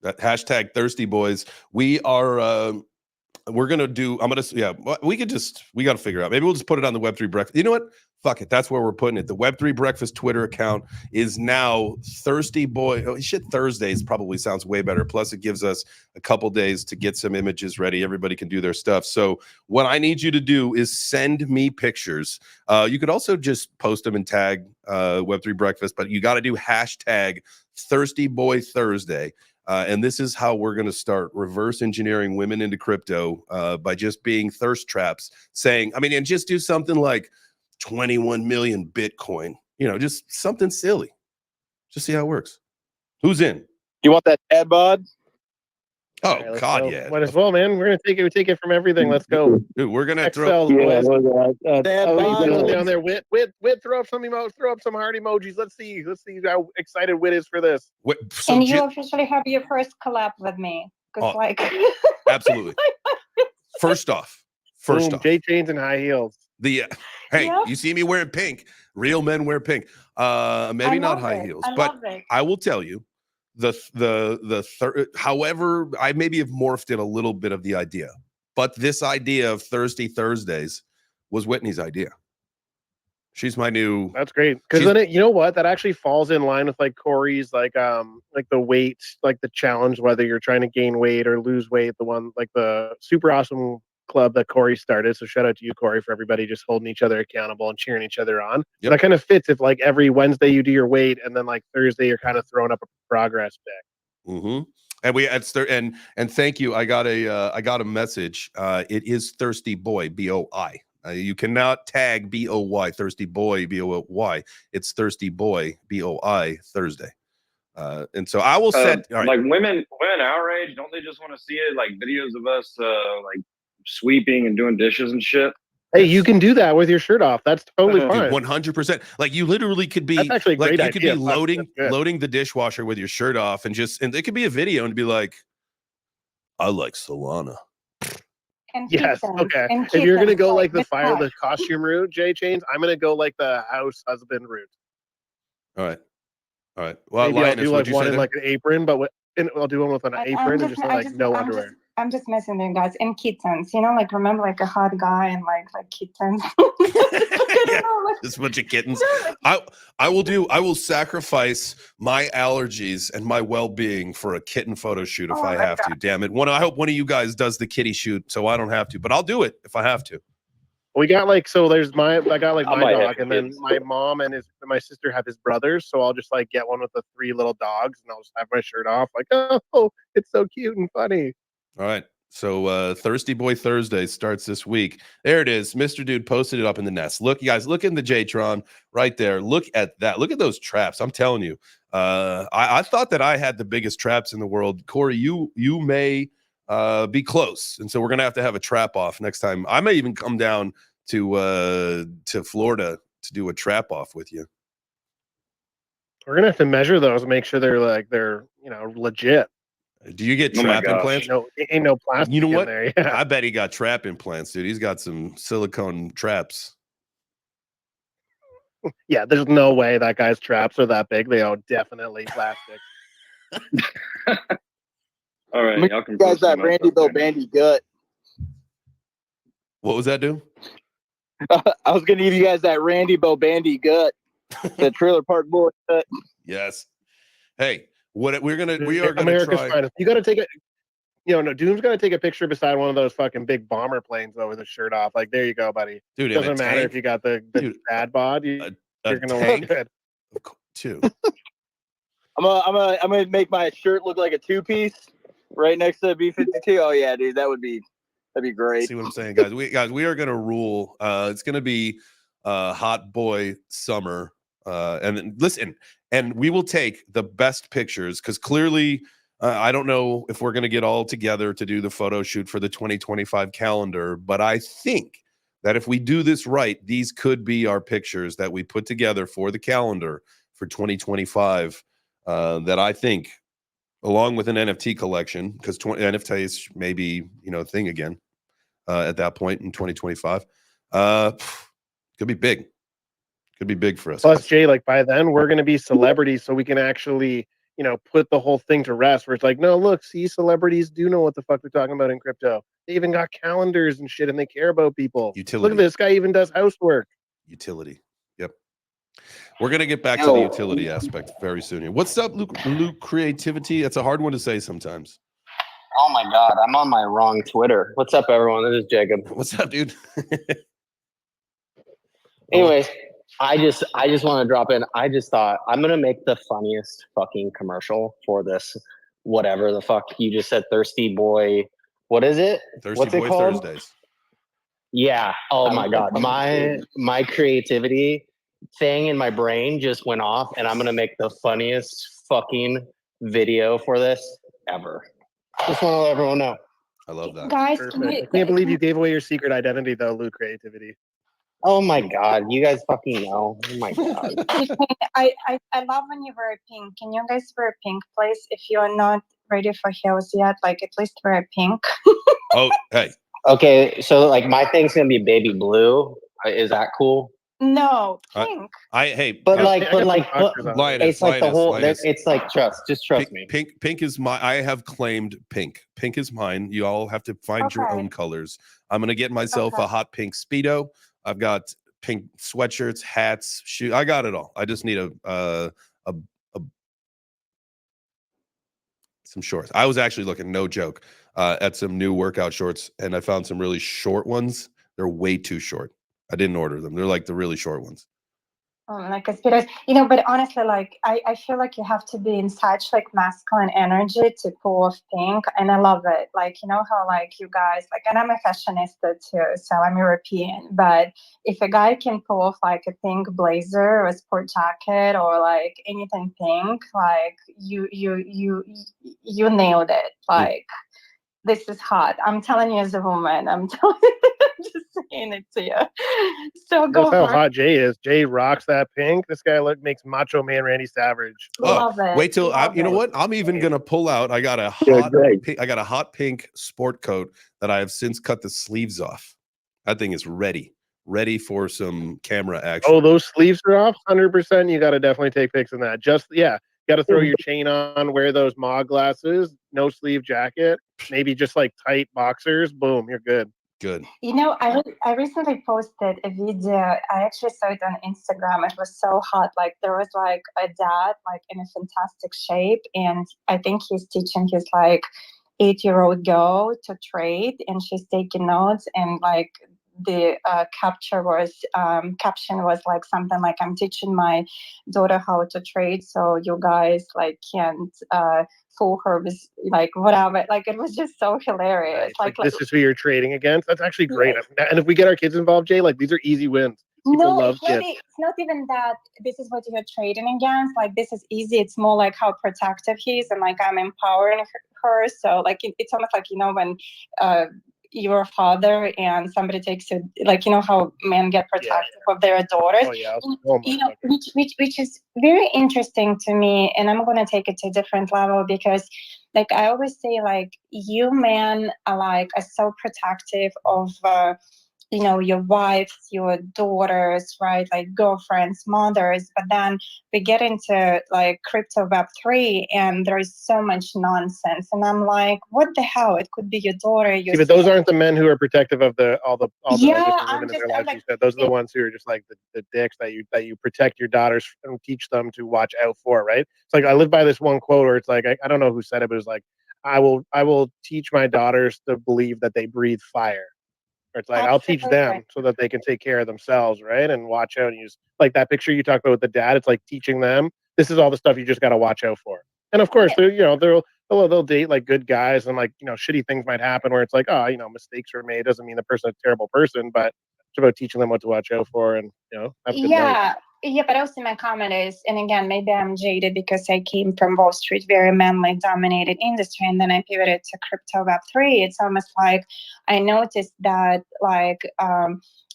That hashtag thirsty boys. We are we're gonna do, we got to figure out, maybe we'll just put it on the Web3 breakfast. You know what, fuck it, that's where we're putting it. The Web3 breakfast Twitter account is now thirsty boy. Oh shit, Thursdays probably sounds way better, plus it gives us a couple days to get some images ready. Everybody can do their stuff. So what I need you to do is send me pictures. You could also just post them and tag Web3 breakfast, but you got to do hashtag thirsty boy Thursday. And this is how we're going to start reverse engineering women into crypto by just being thirst traps, saying, I mean, and just do something like 21 million Bitcoin, you know, just something silly. Just see how it works. Who's in? You want that dad bod? Oh All right, let's God, go. yeah. Might as well, man. We're gonna take it from everything. Let's go. Dude, we're gonna Excel, throw. boys. Dad How you bod. feeling down there? Wit, throw up some throw up some heart emojis. Let's see how excited Wit is for this. So And you officially have your first collab with me. Because like absolutely. First off, Boom, JChains and high heels. hey, Yeah. you see me wearing pink. Real men wear pink. Maybe not high heels, but I will tell you, however, I maybe have morphed in a little bit of the idea, but this idea of Thirsty Thursdays was Whitney's idea. She's my new. That's great because then you know what, that actually falls in line with like Corey's like the weight, like the challenge, whether you're trying to gain weight or lose weight. The one like the super awesome club that Corey started. So shout out to you, Corey, for everybody just holding each other accountable and cheering each other on. That kind of fits if like every Wednesday you do your weight and then like Thursday you're kind of throwing up a progress pic. Mm-hmm. And we and thank you. I got a message. It is Thirsty Boy, BOI. You cannot tag BOY, Thirsty Boy, BOY. It's Thirsty Boy, BOI, Thursday. And so I will set like women our age, don't they just want to see it like videos of us like sweeping and doing dishes and shit? Hey, you can do that with your shirt off. That's totally fine. 100%. Like you literally could be That's actually a like great you could idea. be loading the dishwasher with your shirt off and it could be a video and be like, I like Solana. And yes, okay. If you're gonna go like the costume route, JChains, I'm gonna go like the house husband route. All right. Well, maybe I'll do like one in like an apron, but I'll do one with an apron and just like no underwear. I'm just messing with you guys. In kittens, you know, like remember like a hot guy and like kittens. This bunch of kittens. I will sacrifice my allergies and my well-being for a kitten photo shoot if I have to. Damn it. I hope one of you guys does the kitty shoot so I don't have to, but I'll do it if I have to. We got like I got like my dog and then my mom and my sister have his brothers, so I'll just like get one with the 3 little dogs and I'll just have my shirt off like, oh, it's so cute and funny. All right. So Thirsty Boy Thursday starts this week. There it is. Mr. Dude posted it up in the nest. Look, you guys, look in the JTron right there. Look at that. Look at those traps. I'm telling you. I thought that I had the biggest traps in the world. Corey, you may be close. And so we're gonna have a trap off next time. I may even come down to Florida to do a trap off with you. We're gonna have to measure those and make sure they're legit. Do you get trap implants? No, ain't no plastic. You know what? In there, yeah. I bet he got trap implants, dude. He's got some silicone traps. Yeah, there's no way that guy's traps are that big. They are definitely plastic. All right, y'all can guys that Randy Bandy gut. What was that, dude? I was gonna give you guys that Randy Bandy gut, the Trailer Park Boy gut. Yes. Hey, we are gonna America's try. finest. You got to take it. Doom's gonna take a picture beside one of those fucking big bomber planes with his shirt off. Like, there you go, buddy. Dude, doesn't matter if you got the dad bod. You're gonna look good. Too. I'm gonna make my shirt look like a 2-piece right next to the B-52. Oh yeah, dude, that'd be great. See what I'm saying, guys? We are gonna rule. It's gonna be hot boy summer. And listen, and we will take the best pictures because clearly I don't know if we're going to get all together to do the photo shoot for the 2025 calendar, but I think that if we do this right, these could be our pictures that we put together for the calendar for 2025 that I think, along with an NFT collection, because NFTs may be a thing again at that point in 2025, could be big. Could be big for us. Plus, Jay, like by then we're gonna be celebrities, so we can actually, put the whole thing to rest. Where it's like, no, look, see, celebrities do know what the fuck they're talking about in crypto. They even got calendars and shit, and they care about people. Utility. Look at this guy, even does housework. Utility. Yep. We're gonna get back to the utility aspect very soon. What's up, Luke Creativity? That's a hard one to say sometimes. Oh my God, I'm on my wrong Twitter. What's up, everyone? This is Jacob. What's up, dude? Anyways, I just want to drop in. I just thought I'm gonna make the funniest fucking commercial for this. Whatever the fuck you just said, Thirsty Boy. What is it? What's Boy Thursdays. Yeah. Oh my God, my creativity thing in my brain just went off, and I'm gonna make the funniest fucking video for this ever. Just want to let everyone know. I love that. Guys, Perfect. I can't believe you gave away your secret identity though, Lou Creativity. Oh my god, you guys fucking know. Oh my god. I love when you wear pink. Can you guys wear pink, please? If you're not ready for heels yet, like at least wear pink. Oh, hey. Okay, so like my thing's gonna be baby blue. Is that cool? No, pink. But Lioness, it's like the whole. Lioness. It's like just trust me. Pink is my. I have claimed pink. Pink is mine. You all have to find your own colors. I'm gonna get myself a hot pink Speedo. I've got pink sweatshirts, hats, shoes. I got it all. I just need some shorts. I was actually looking, no joke, at some new workout shorts, and I found some really short ones. They're way too short. I didn't order them. They're like the really short ones. Like a speedos, you know, but honestly, like I feel like you have to be in such like masculine energy to pull off pink, and I love it. Like, you know how like you guys like, and I'm a fashionista too, so I'm European, but if a guy can pull off like a pink blazer or a sport jacket or like anything pink, like you nailed it. Like this is hot. I'm telling you as a woman. I'm telling you, I'm just saying it to you. So go That's how for it. hot Jay is. Jay rocks that pink. This guy makes Macho Man Randy Savage. Love it. Wait till Love you know it. what? I'm even gonna pull out. I got a Yeah, hot great. pink, I got a hot pink sport coat that I have since cut the sleeves off. That thing is ready for some camera action. Oh, those sleeves are off 100%. You got to definitely take pics in that. Just got to throw your chain on, wear those MOG glasses, no sleeve jacket, maybe just like tight boxers. Boom, you're good. Good. You know, I recently posted a video. I actually saw it on Instagram. It was so hot. Like there was like a dad like in a fantastic shape, and I think he's teaching his like 8-year-old girl to trade, and she's taking notes, and like the caption was like something like, I'm teaching my daughter how to trade, so you guys like can't fool her with like whatever. Like it was just so hilarious. Like this is who you're trading against. That's actually great. And if we get our kids involved, Jay, like these are easy wins. People love kids. It's not even that this is what you're trading against. Like this is easy. It's more like how protective he is, and like I'm empowering her. So like it's almost like, you know, when you're a father and somebody takes you, like, you know how men get protective of their daughters. Oh yeah. You know, which is very interesting to me, and I'm gonna take it to a different level because, like, I always say, like, you men are so protective of you know, your wives, your daughters, right? Like girlfriends, mothers. But then we get into like crypto Web3 and there is so much nonsense. And I'm like, what the hell? It could be your daughter. Your but those aren't the men who are protective of all the Yeah, different women in their lives. like, You said those are the ones who are just like the dicks that you protect your daughters and teach them to watch out for, right? It's like I live by this one quote where it's like I don't know who said it, but it was like I will teach my daughters to believe that they breathe fire. Or it's like I'll teach them so that they can take care of themselves, right? And watch out and use like that picture you talked about with the dad. It's like teaching them. This is all the stuff you just got to watch out for. And of course, they'll date like good guys, and like, you know, shitty things might happen where it's like, oh, you know, mistakes were made. Doesn't mean the person's a terrible person, but it's about teaching them what to watch out for, and you know, have a good life. Yeah, but also my comment is, and again, maybe I'm jaded because I came from Wall Street, very manly dominated industry, and then I pivoted to crypto Web3. It's almost like I noticed that, like,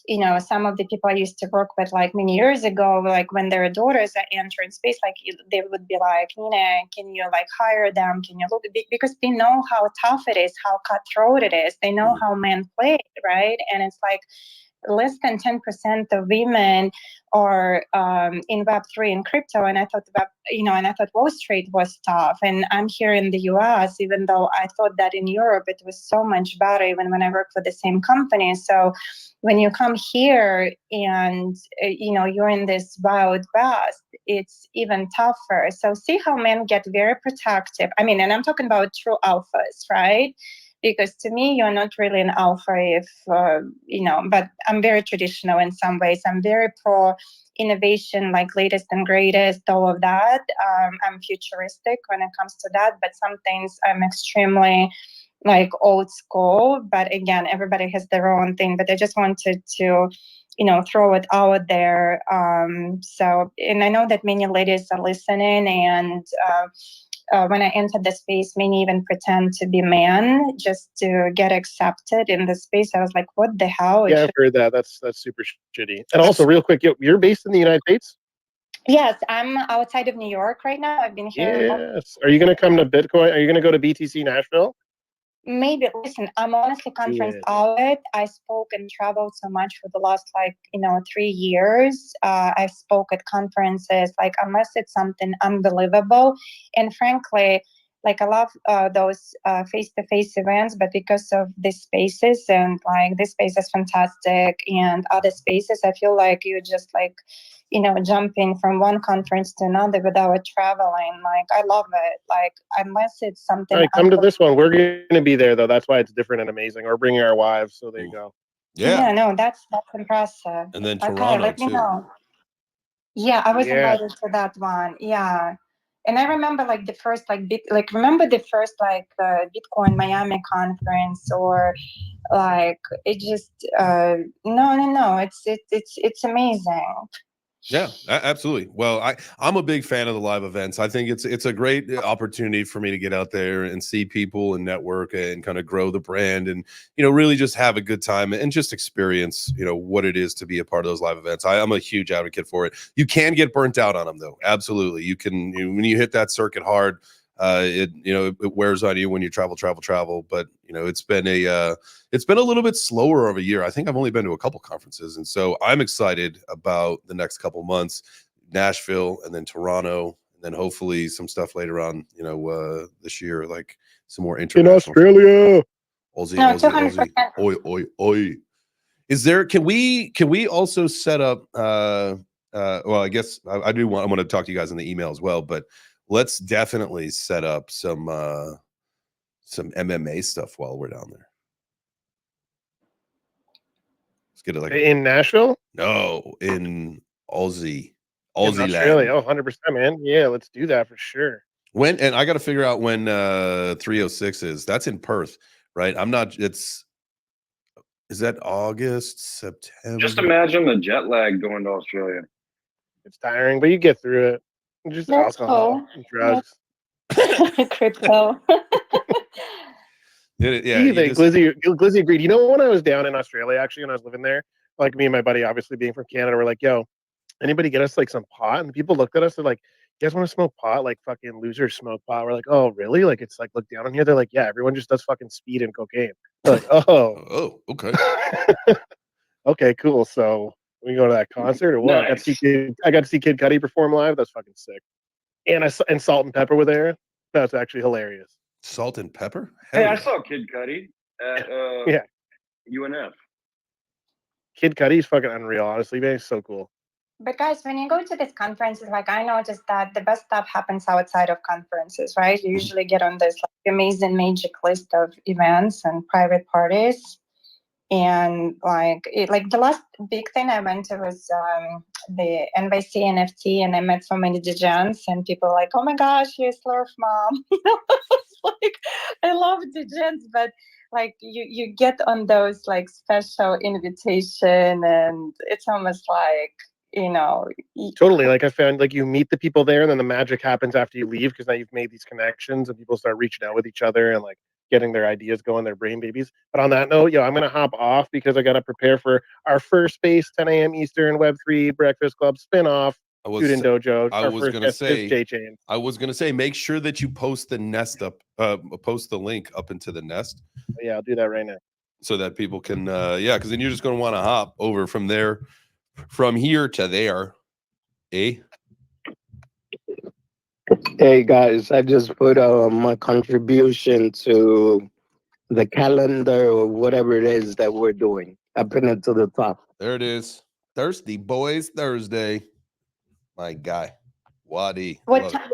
you know, some of the people I used to work with, like many years ago, like when their daughters are entering space, like they would be like, Nina, can you like hire them? Can you look? Because they know how tough it is, how cutthroat it is. They know how men play, right? And it's like, less than 10% of women are in Web3 and crypto. And I thought and I thought Wall Street was tough. And I'm here in the US, even though I thought that in Europe it was so much better, even when I worked for the same company. So when you come here and, you know, you're in this wild west, it's even tougher. So see how men get very protective. I mean, and I'm talking about true alphas, right? Because to me, you're not really an alpha if, you know, but I'm very traditional in some ways. I'm very pro innovation, like latest and greatest, all of that. I'm futuristic when it comes to that, but some things I'm extremely like old school. But again, everybody has their own thing, but I just wanted to, you know, throw it out there. So, and I know that many ladies are listening, and when I entered the space, many even pretend to be men just to get accepted in the space. I was like, what the hell? Yeah, I've heard that. That's super shitty. And also, real quick, you're based in the United States? Yes, I'm outside of New York right now. I've been here. Yes. Are you going to come to Bitcoin? Are you going to go to BTC Nashville? Maybe. Listen, I'm honestly conference out. I spoke and traveled so much for the last 3 years. I spoke at conferences. Unless it's something unbelievable, and frankly, I love those face-to-face events, but because of these spaces and this space is fantastic and other spaces, I feel like you just jumping from one conference to another without traveling. I love it. Unless it's something. All right, come to this one. We're going to be there though. That's why it's different and amazing. Or bringing our wives. So there you go. Yeah, no, that's impressive. And then Okay, Toronto let me too. know. Yeah, I was invited to that one. Yeah. And I remember the first remember the first Bitcoin Miami conference, or it just no, it's amazing. Yeah, absolutely. Well, I'm a big fan of the live events. I think it's a great opportunity for me to get out there and see people and network and kind of grow the brand and really just have a good time and just experience what it is to be a part of those live events. I'm a huge advocate for it. You can get burnt out on them though. Absolutely, you can. When you hit that circuit hard, it wears on you when you travel. But it's been a little bit slower of a year. I think I've only been to a couple conferences, and so I'm excited about the next couple months, Nashville and then Toronto, and then hopefully some stuff later on, this year, like some more international. In Australia. Aussie. Oi. Is there? Can we also set up? Well, I guess I want to talk to you guys in the email as well, but let's definitely set up some MMA stuff while we're down there. Let's get it in Nashville? No, in Aussie Australia. land. 100%, man. Yeah, let's do that for sure. And I got to figure out when 306 is. That's in Perth, right? Is that August, September? Just imagine the jet lag going to Australia. It's tiring, but you get through it. Just alcohol and drugs. Crypto. Glizzy agreed. When I was down in Australia, actually, when I was living there, me and my buddy, obviously being from Canada, we're like, yo, anybody get us some pot? And the people looked at us, they're like, you guys want to smoke pot? Fucking losers smoke pot. We're like, oh, really? It's look down on here. They're like, yeah, everyone just does fucking speed and cocaine. We're like, oh, okay. Okay, cool. So we go to that concert or what? Nice. I got to see Kid Cudi perform live. That's fucking sick. And Salt and Pepper were there. That's actually hilarious. Salt and Pepper? Hey, I saw Kid Cudi at UNF. Kid Cudi's fucking unreal, honestly, man. He's so cool. But guys, when you go to these conferences, I noticed that the best stuff happens outside of conferences, right? You usually get on this amazing magic list of events and private parties. And the last big thing I went to was the NYC NFT, and I met so many JChains, and people were like, oh my gosh, you're a Slurf mom. I love JChains, but you get on those special invitation, and it's almost totally. I found you meet the people there, and then the magic happens after you leave, because now you've made these connections and people start reaching out with each other and getting their ideas going, their brain babies. But on that note, I'm gonna hop off because I gotta prepare for our first space, 10 a.m. Eastern Web3 Breakfast Club spinoff. Student Dojo. I was gonna say JChains. I was gonna say, make sure that you post the nest up, post the link up into the nest. Yeah, I'll do that right now. So that people can because then you're just gonna want to hop over from here to there. Hey guys, I just put my contribution to the calendar or whatever it is that we're doing. I put it to the top. There it is. Thirsty Boys Thursday. My guy, Wadi. What time?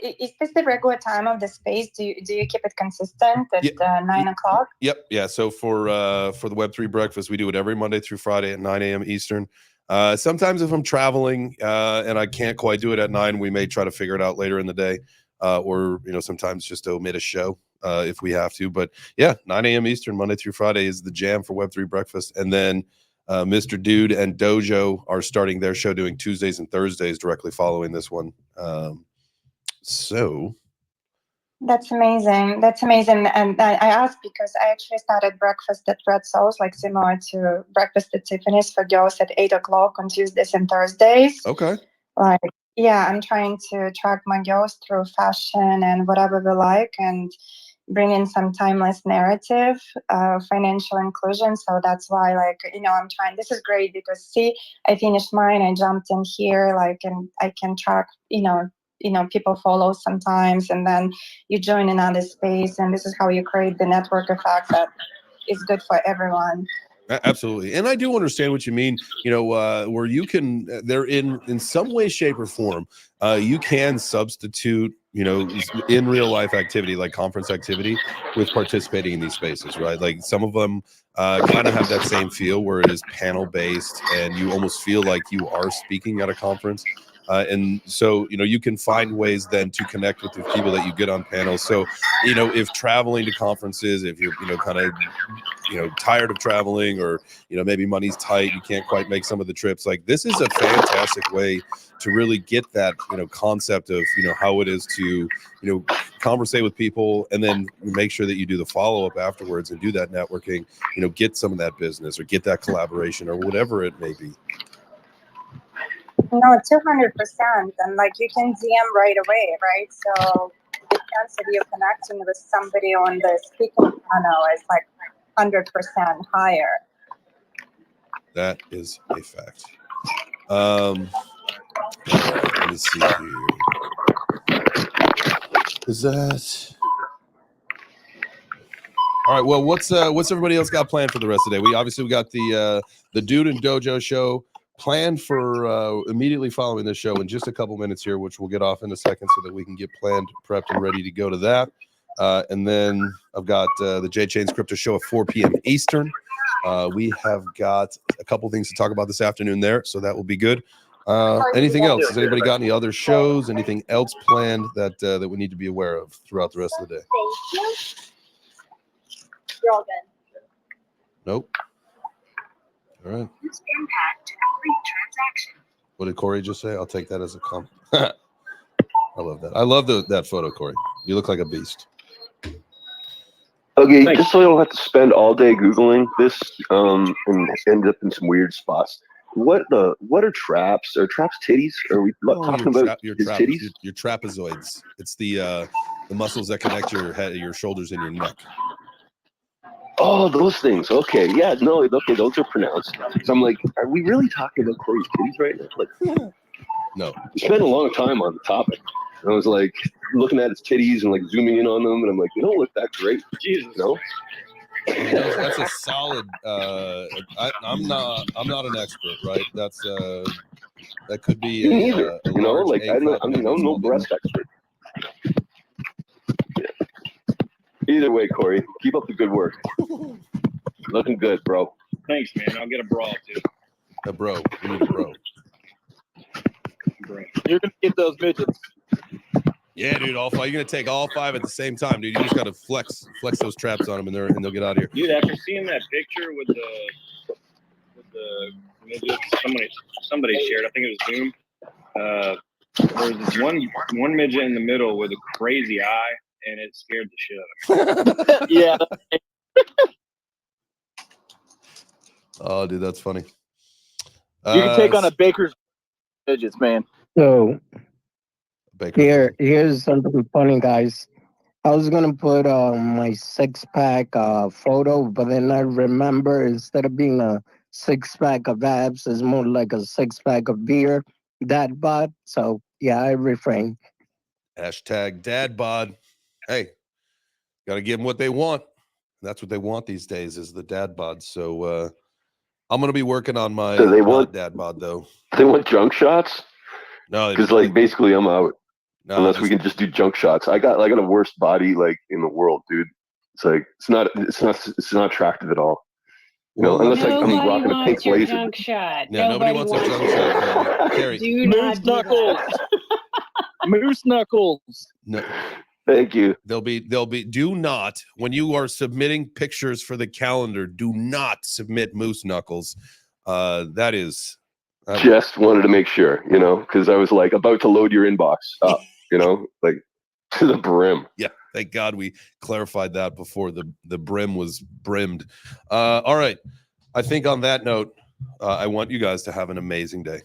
Is this the regular time of the space? Do you keep it consistent at 9 o'clock? Yep. Yeah. So for the Web3 breakfast, we do it every Monday through Friday at 9 a.m. Eastern. Sometimes if I'm traveling and I can't quite do it at 9, we may try to figure it out later in the day, or sometimes just omit a show if we have to. But yeah, 9 a.m. Eastern, Monday through Friday is the jam for Web3 breakfast, and then Mr. Dude and Dojo are starting their show doing Tuesdays and Thursdays directly following this one. So That's amazing. That's amazing. And I asked because I actually started breakfast at Red Sauce, like similar to breakfast at Tiffany's for girls at 8 o'clock on Tuesdays and Thursdays. okay. Like, yeah, I'm trying to attract my girls through fashion and whatever we like, and bring in some timeless narrative, financial inclusion. So that's why, like, I'm trying. This is great because see, I finished mine. I jumped in here, like, and I can track, people follow sometimes, and then you join another space, and this is how you create the network effect that is good for everyone. Absolutely. And I do understand what you mean, where you can, they're in some way, shape, or form, you can substitute, in real life activity, like conference activity, with participating in these spaces, right? Like some of them kind of have that same feel where it is panel based and you almost feel like you are speaking at a conference. And so, you can find ways then to connect with the people that you get on panels. So, if traveling to conferences, if you're, kind of, tired of traveling, or, maybe money's tight, you can't quite make some of the trips. Like, this is a fantastic way to really get that, concept of, how it is to, conversate with people, and then make sure that you do the follow-up afterwards and do that networking, get some of that business or get that collaboration or whatever it may be. No, 200%. And like you can DM right away, right? So the chance of you connecting with somebody on the speaking panel is like 100% higher. That is a fact. All right, let me see here. Is that all right? Well, what's everybody else got planned for the rest of the day? We got the Dude and Dojo show planned for immediately following this show in just a couple minutes here, which we'll get off in a second so that we can get planned, prepped, and ready to go to that. And then I've got the JChains Crypto Show at 4 p.m. Eastern. We have got a couple things to talk about this afternoon there, so that will be good. Anything else? Has anybody got any other shows? Anything else planned that we need to be aware of throughout the rest of the day? You're all good. Nope. All right. Impact every transaction. What did Corey just say? I'll take that as a compliment. I love that. I love that photo, Corey. You look like a beast. Okay, just so I don't have to spend all day Googling this and end up in some weird spots. What are traps? Are traps titties? Are we talking about his titties? Your trapezoids. It's the muscles that connect your head, your shoulders, and your neck. Oh, those things. Okay, yeah, no, okay, those are pronounced. So I'm like, are we really talking about Corey's titties right now? Like, no. We spent a long time on the topic. I was like looking at his titties and like zooming in on them, and I'm like, they don't look that great. Jesus, no. That's a solid. I'm not an expert, right? That's that could be Me neither. a large like I'm no breast expert. Yeah. Either way, Corey, keep up the good work. Looking good, bro. Thanks, man. I'll get a bra too. A bro. We need a bro. You're gonna get those midgets. Yeah, dude. All 5. You're gonna take all 5 at the same time, dude. You just gotta flex those traps on them, and they'll get out of here. Dude, after seeing that picture with the midgets, somebody shared. I think it was Zoom. There was this one midget in the middle with a crazy eye, and it scared the shit out of me. Yeah. Oh, dude, that's funny. You can take on a baker's midgets, man. So here's something funny, guys. I was gonna put my 6-pack photo, but then I remember instead of being a 6-pack of abs, it's more like a 6-pack of beer. Dad bod. So yeah, I refrain. Hashtag dad bod. Hey, gotta give them what they want. That's what they want these days is the dad bod. So I'm gonna be working on my dad bod though. They want junk shots? No, because like basically I'm out. No, unless we can just do junk shots. I got the worst body like in the world, dude. It's like it's not attractive at all. You know, unless like I'm rocking a pink blazer. Junk shot. Yeah, nobody wants a junk shot. Carrie. Moose knuckles. Moose knuckles. No. Thank you. They'll be do not, when you are submitting pictures for the calendar, do not submit moose knuckles. That is just wanted to make sure, you know, because I was like about to load your inbox up. You know, like to the brim. Yeah, thank God we clarified that before the brim was brimmed. All right, I think on that note, I want you guys to have an amazing day.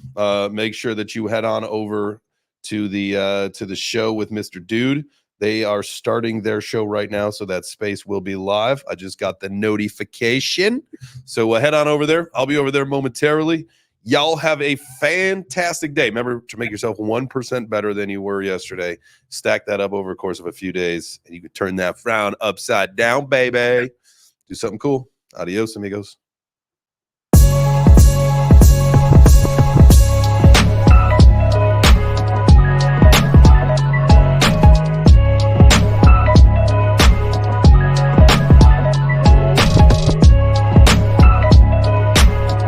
Make sure that you head on over to the show with Mr. Dude. They are starting their show right now, so that space will be live. I just got the notification, so head on over there. I'll be over there momentarily. Y'all have a fantastic day. Remember to make yourself 1% better than you were yesterday. Stack that up over the course of a few days, and you can turn that frown upside down, baby. Do something cool. Adios, amigos.